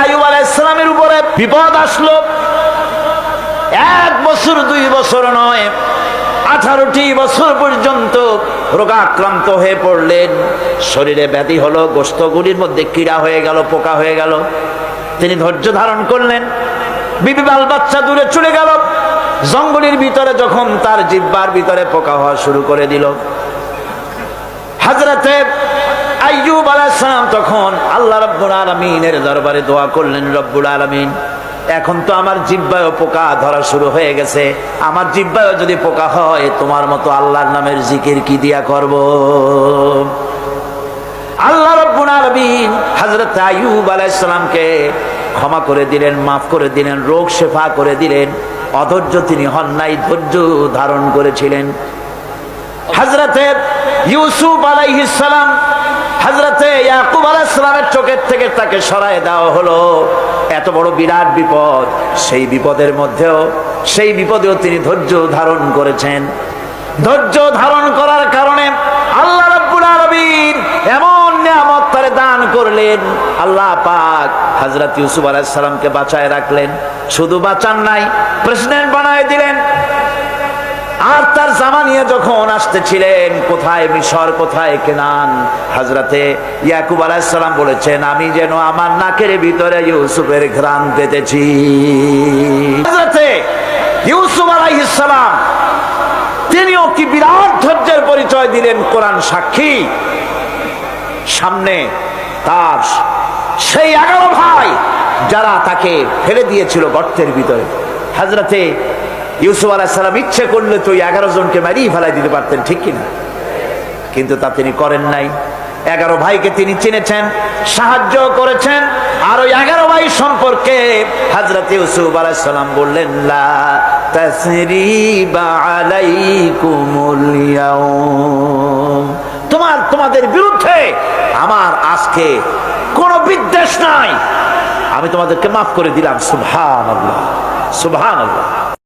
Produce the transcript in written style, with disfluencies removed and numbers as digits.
আইয়ুব আলাইহিস সালামের উপরে বিপদ আসলো। 1 বছর 2 বছর নয়, 18টি বছর পর্যন্ত রোগাক্রান্ত হয়ে পড়লেন। শরীরে ব্যাধি হলো, গোশতগুলির মধ্যে কীড়া হয়ে গেল, পোকা হয়ে গেল। তিনি ধৈর্য ধারণ করলেন। বিবি বাল বাচ্চা দূরে চলে গেল। জঙ্গলের ভিতরে যখন তার জিহ্বার ভিতরে পোকা হওয়া শুরু করে দিল, হযরতে আইয়ুব আলাইহিস সালাম তখন আল্লাহ রাব্বুল আলামিনের দরবারে দোয়া করলেন, রব্বুল আলামিন, এখন তো আমার জিহ্বায় পোকা ধরা শুরু হয়ে গেছে, আমার জিহ্বায় যদি পোকা হয় তোমার মতো আল্লাহর নামের জিকির কি দিয়া করব? আল্লাহ রাব্বুল আলামিন হযরত আইয়ুব আলাইহিস সালামকে ক্ষমা করে দিলেন, মাফ করে দিলেন, রোগ শেফা করে দিলেন। অধৈর্য তিনি হন নাই, ধৈর্য ধারণ করেছিলেন। হযরতে ইউসুফ আলাইহিস সালাম, হযরতে ইয়াকুব আলাইহিস সালামের চোখের থেকে তাকে সরায় দেওয়া হলো। এত বড় বিরাট বিপদ, সেই বিপদেও তিনি ধৈর্য ধারণ করেছেন। ধৈর্য ধারণ করার কারণে আল্লাহ রাব্বুল আলামিন এমন নিয়ামত তারে দান করলেন। আল্লাহ পাক হযরত ইউসুফ আলাইহিস সালামকে বাঁচায় রাখলেন। শুধু বাঁচান নাই, প্রেসিডেন্ট বানায় দিলেন। আর তার জামা নিয়ে যখন আসতেছিলেন, কোথায় মিশর, কোথায় কেনান, হযরতে ইয়াকুব আলাইহিস সালাম বলেছেন, আমি যেন আমার নাকের ভিতরে ইউসুফের ঘ্রাণ পেতেছি। হযরতে ইউসুফ আলাইহিস সালাম তিনিও কি বিরাট ধৈর্যের পরিচয় দিলেন, কোরআন সাক্ষী। সামনে তার সেই 11 ভাই যারা তাকে ফেলে দিয়েছিল গর্তের ভিতরে। হযরতে ইউসুফ আলাইহিস সালাম ইচ্ছে করলে তো 11 জনকে মারিয়ে ফেলাই দিতে পারতেন, ঠিক কিনা? কিন্তু তা তিনি করেন নাই। 11 ভাইকে তিনি চিনেছেন, সাহায্য করেছেন। আর ওই 11 ভাই সম্পর্কে হযরত ইউসুফ আলাইহিস সালাম বললেন, লা তাসরিবা আলাইকুমুল ইয়াউম, তোমাদের বিরুদ্ধে আমার আজকে কোনো বিদ্বেষ নাই, আমি তোমাদেরকে মাফ করে দিলাম। সুবহানাল্লাহ, সুবহানাল্লাহ।